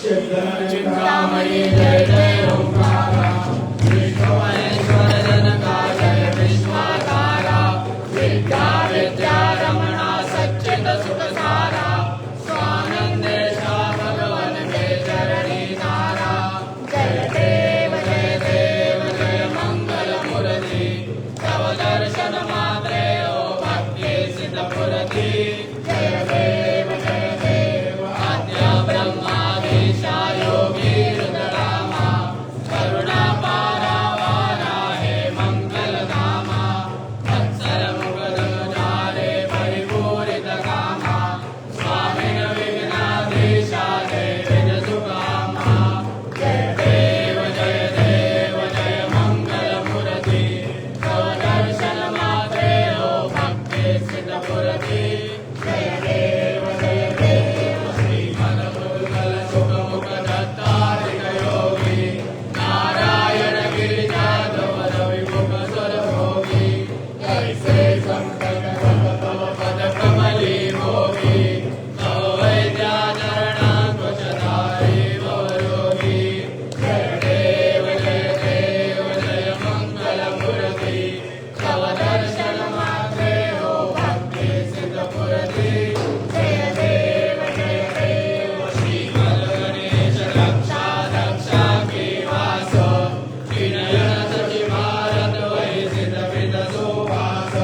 चिंतामणि जय जय ओंकारा, विष्णु महेश्वर जनका जय विश्वाधारा, विद्या विद्या रमणा सच्चिद सुखसारा, स्वानंदेशा भगवन के चरणी तारा। जय देव जय मंगल मूर्ति, तव दर्शन मात्रे ओ भक्ति सिद्ध पुरति। जय देव आद्य ब्रह्माधीशा योगी रुद्रामा, करुणा पारावारा हे मंगलधामा, वत्सल मुकुंदधारे परिपूरित कामा, स्वामिन विघ्नाधीशा देविन सुकामा। जय देव जय मंगल मूर्ति, तव दर्शन मात्रे ओ भक्ति सिद्ध पुरति। जय देव श्रीमद मुद्गल सुख मुख दत्तात्रिक योगी, नारायण गिरिजाधव विमुख सुर भोगी। जैसे संकट तव पद कमली भोगी, तव वैद्या चरणा कुश धारी भवरोगी। जय देव जय मंगल मूर्ति, तव दर्शन मात्रे ओ भक्ति सिद्ध पुरति। जय देव श्रीमद गणेश रक्षा रक्षा के वास, विनयन सखी भारत वै सिद्ध विद सुवास।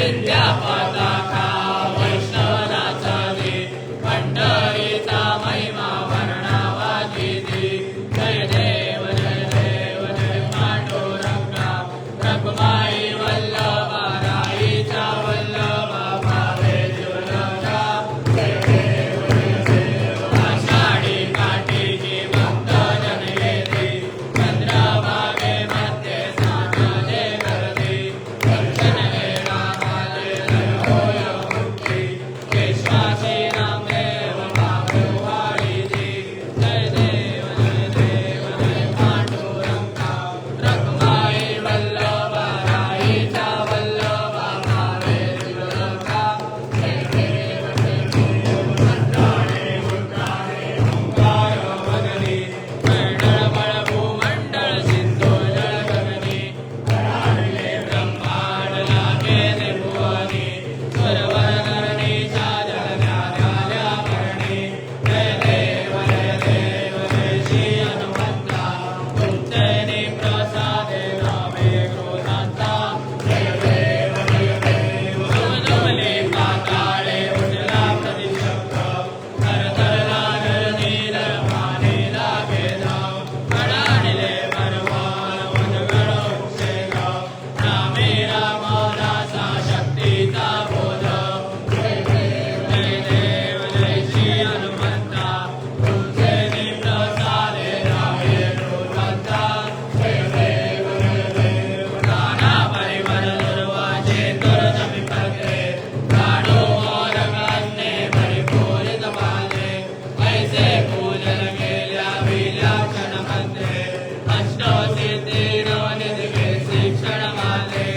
विद्या पताका वैष्णवनाचा दी पंढरीचा महिमा वर्णावादिती जय देव जय पांडुरंगा रखमाई वल्लभा राईचा वल्लभा भावे जीवलंगा जय देव आषाढी काठीची भक्त जन येती चंद्रभागे मध्ये स्नानाचे करती दर्शन घेणा माझे होय मुक्ती विश्वासी नामदेव भावे वाढीती जय देव जय पांडुरंगा रखमाई वल्लभा राईचा वल्लभा भावे जीवलंगा जय देव मंत्राणे मुद्राणे ओंकार वदनी मंडळ बळ भूमंडळ सिंधू जळगगनी कराडले ब्रह्मांड लागे त्रिभुवनी स्वरवर धरणीच्या जगण्याल्या भरणी जय देव जय श्री हनुमंता तुमचे प्रसादे नामे क्रोधांता जय देव दुमदुमले पाताळे उजला प्रतिशब्द थरथरला नील पाणी लागे धाव कडाडले परवान उजगड उपसे गाव नामे रामदासा शक्तीचा बोध जय देव जय श्री हनुमंता तुमचे प्रसादे नामे क्रोधांता जय देव नाना परिवार दुर्वाचे दुर्जमी पत्रे काढो मोदकांनी परिपूरित पाले ऐसे पूजन केल्या विल्या क्षणमध्ये अष्टसिद्धी नवनिधी शिक्षण माले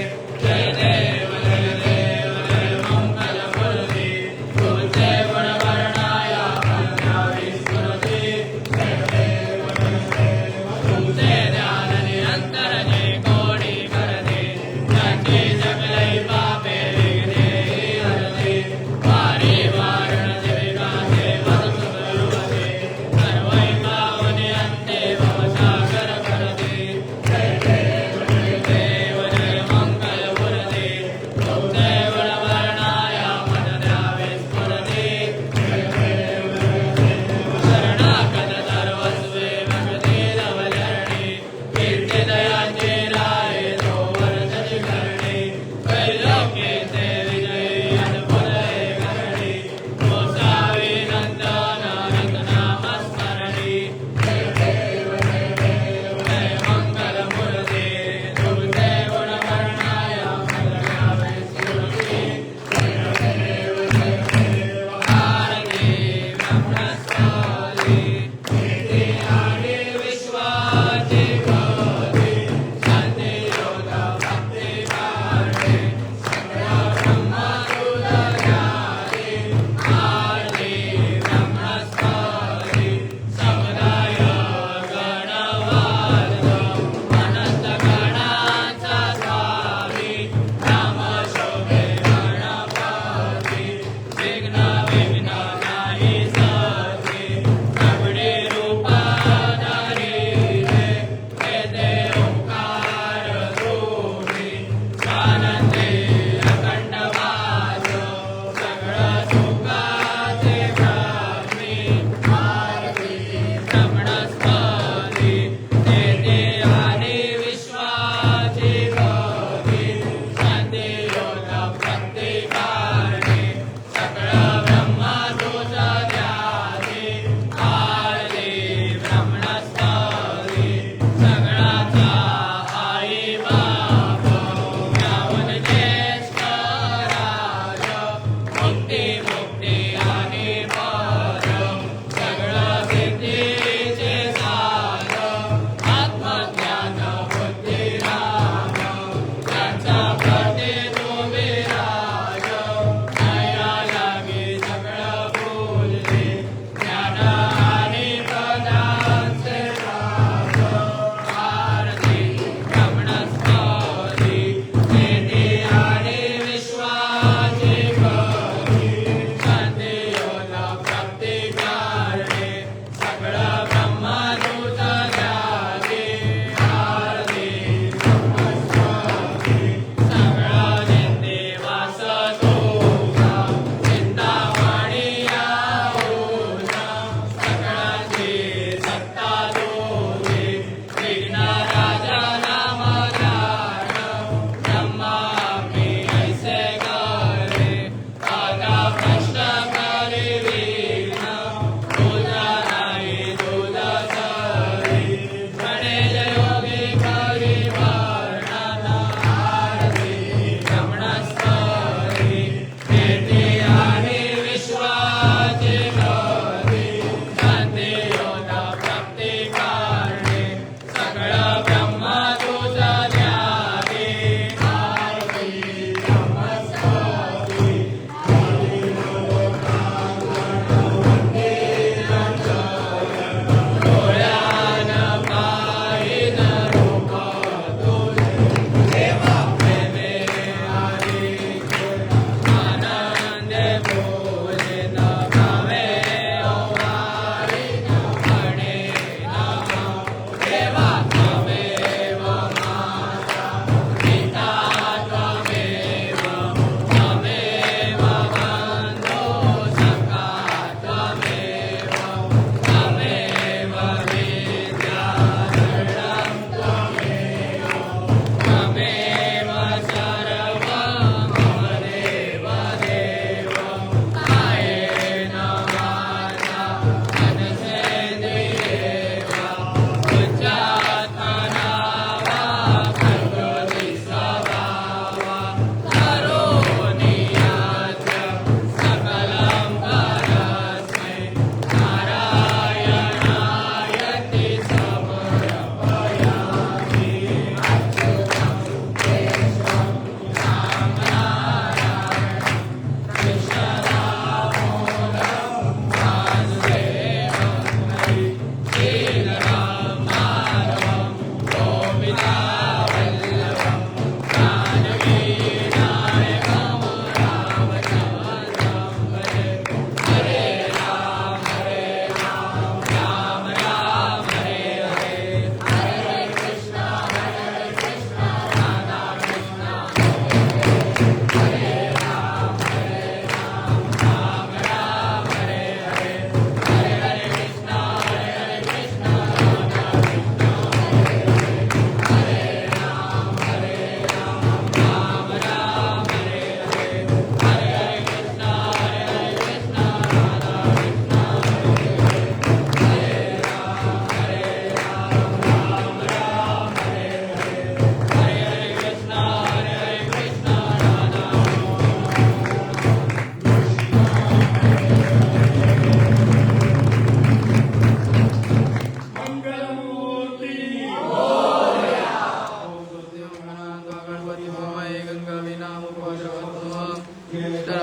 जय देव जय मंगल मूर्ती तुझे गुण वर्णाया कन्या विस्मृती जय देव तुझे ध्यान निरंतर जे कोणी करते त्याची जगलई पापे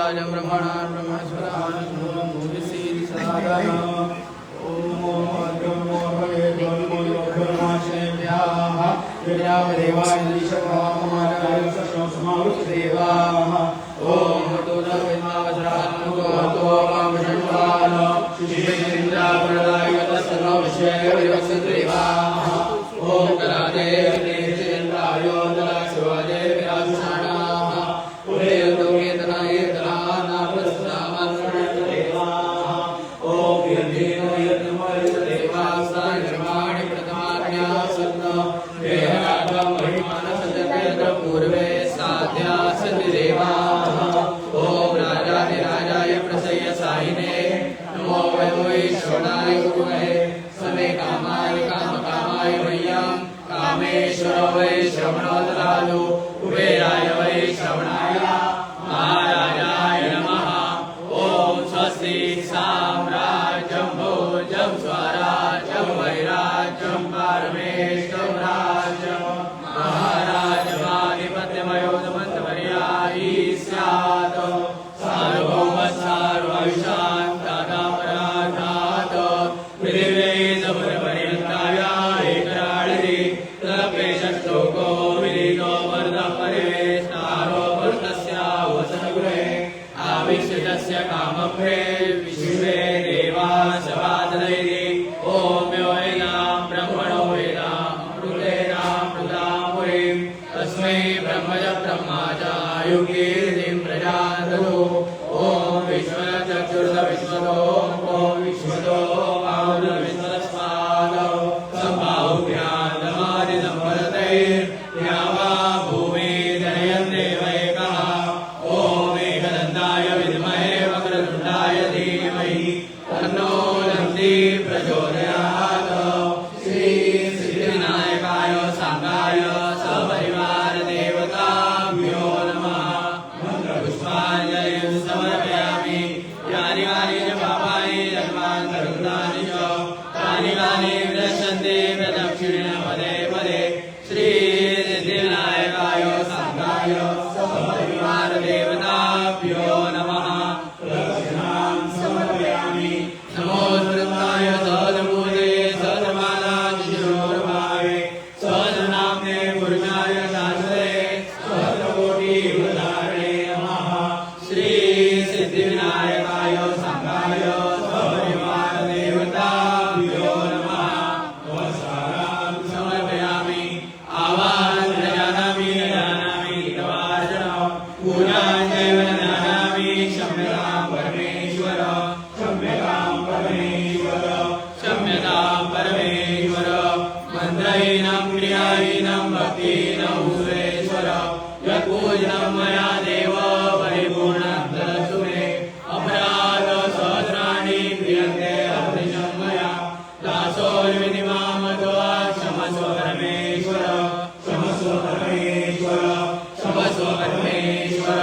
ब्रह्मराज ब्रह्मणान् ब्रह्मस्वरान् भूमिसीरि सदानः देवाय दिशवामहाराय सष्णोस्मारुदेवाः ओम तो न विद्मावज्रान् तो वामषण्वान् शिवेन्द्रावरदाय तत्सर्व विषये विवक्षद्रेवाः ओम करादे देवेन्द्राय दलाशोदे विराजमानाः उदयन्तो केतनाय दलानाप्रस्थामान्देवाः ओम यज्ञेन यज्ञमय देवास्ताय निर्माणि प्रथमाज्ञा सन्न वेहरागं महिमानसजकेन्द्र पूर्वे साध्या सतिदेवाः ओम राजाधिराजाय प्रसय्य सायिने नमो वै श्रवणाय गुरुवे समे कामाय कामकामाय मह्यं कामेश्वर वै श्रवणो ददातु कुबेराय वै श्रवणाय महाराजाय नमः ओम स्वस्ति साम्राज्यं भोजं स्वराज्यं वैराज्यं परमेष्ठं राज्यं महाराजमाधिपत्यमयोधमन्तवर्यायी स्यात् सार्वभौमः सर्वविशान्तदापराधात् पृथिवीन्द्रपर्यन्ताय एकराळि तदपेशश्लोको विदितो वरदः परिवेष्टारो वरुणस्य वसनगृहे आविष्टस्य कामभे विश्वे देवाः सवादनैः ॐ यो वेदां ब्रह्मणो वेदां अमृतेनां प्रदापुरीं तस्मै ब्रह्मज ब्रह्माचायुगीर्तिं प्रजादतु ॐ विश्वचक्षुर्विश्वतो ॐ विश्वतो माहुर्विश्वस्माद सम्बाहुभ्यां नमादिसम्पदतैर्यावा भूमि जनयन्ते वैकः ॐ एकदन्ताय विद्महे वक्रतुण्डाय धीमहि तन्नो दन्ति प्रचोदयात् श्री सिद्धिविनायकाय सांगाय सपरिवार देवताभ्यो नमः मन्त्रपुष्पाञ्जलिं समर्पयामि यानि यानि च पापानि जन्मान्तरकृतानि च तानि तानि विनश्यन्ति प्रदक्षिणेन पदे पदे श्री सिद्धिविनायकाय सांगाय सपरिवार देवताभ्यो नमः प्रदक्षिणां समर्पयामि नमो स्मृताय सहजभूते सहजमानाजिजोर्भावे सहजनाम्ने पुरुषाय शाश्वते सहस्रकोटिवृधारणे नमः श्री सिद्धिविनायकाय सांगाय सपरिवार देवताभ्यो नमः नमस्कारां समर्पयामि आवाहनं न जानामि तवार्चना पूजां चैव न जानामि क्षम्यतां परमेश्वर क्षम्यतां परमेश्वर क्षम्यतां परमेश्वर मन्त्रहीनं क्रियाहीनं भक्तिहीनं सुरेश्वर यत्पूजनं मया देव परिपूर्णं ददातु मे अपराध सहस्राणि क्रियन्ते अभृशं मया दासोऽर्विधिमामतो क्षमस्व परमेश्वर क्षमस्व परमेश्वर क्षमस्व परमेश्वर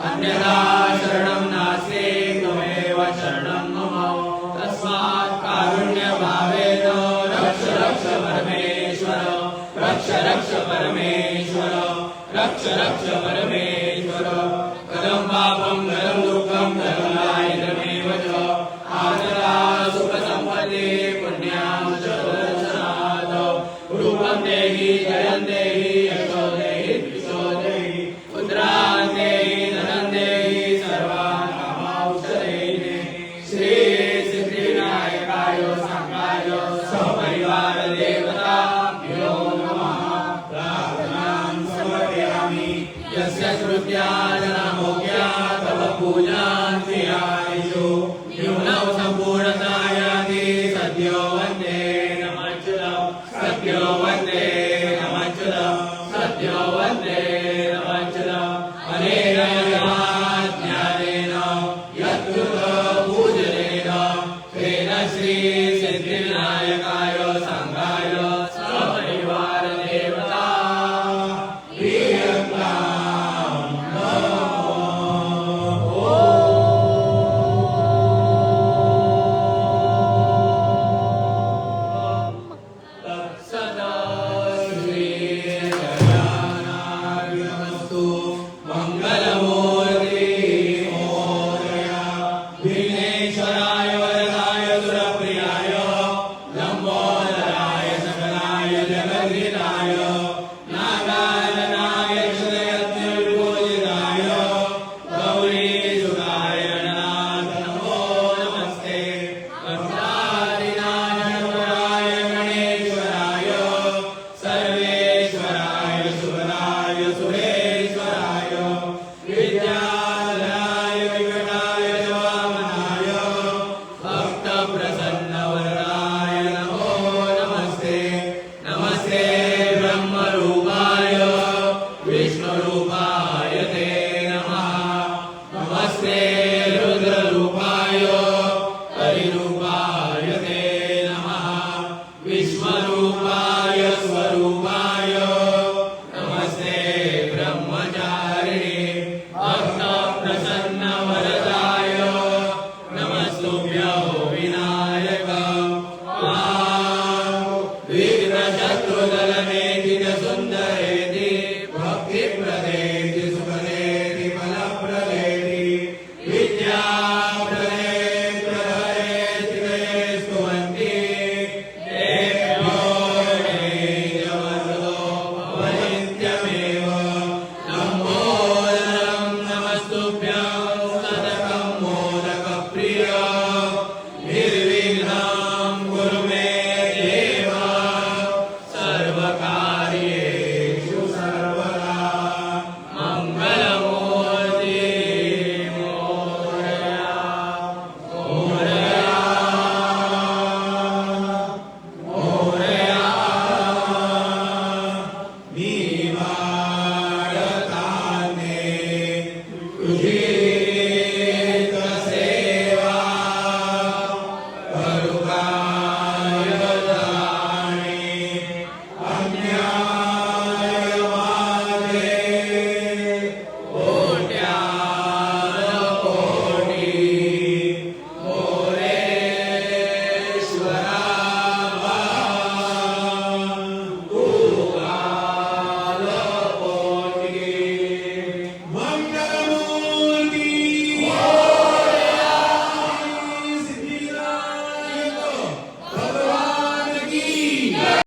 अन्यथा शरणं नास्ति त्वमेव शरणं मम तस्मात् कारुण्यभावेन रक्ष रक्ष परमेश्वर रक्ष रक्ष परमेश्वर रक्ष रक्ष परमेश्वर कदं पापं कदं दुःखं करुणायितमेव च आदरा सुखसम्पदे पुण्यां च दर्शनात् रूपं देहि जयं देहि यशो देहि द्विषो देहि पुत्रान् देहि धनं देहि सर्वान् कामांश्चदेहि श्री सिद्धिविनायकाय सांगाय सपरिवार देवताभ्यो नमः प्रार्थनां समर्पयामि यस्य श्रुत्या जनामोक्या तव पूजां क्रियादिषु न्यूनं सम्पूर्णतायाति सद्यो वन्दे नमच्युतं सद्यो वन्दे नमच्युतं सद्यो वन्दे नमच्युतं अनेन ज्ञानेन यत्कृतपूजनेन तेन श्री सिद्धिविनायकाय सांगाय सपरिवार देवता प्रियतां नमो कृष्णे